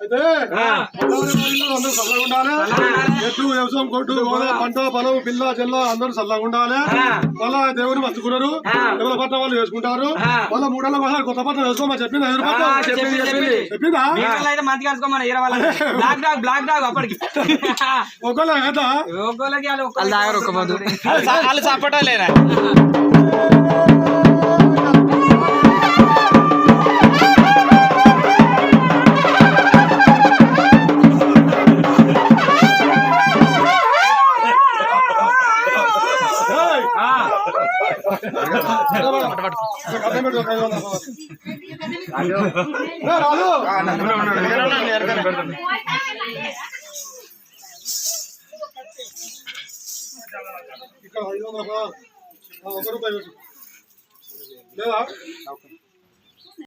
అయితే అందరూ చల్లగా ఉండాలి. ఎట్లు వ్యవసాయం కొట్టు పంట పొలం పిల్ల చెల్ల అందరూ చల్లగా ఉండాలి. మళ్ళా దేవుని మంచుకున్నారు. ఎవరి పట్ల వాళ్ళు వేసుకుంటారు. మళ్ళీ 3 ఏళ్ళ కోసం కొత్త పట్ల వేసుకోమని చెప్పిందా? చెప్పిందా? ఒకళ్ళ కదా వాళ్ళు చప్పటలేరా? ఇక్కడ 500 1 రూపాయి లేదా?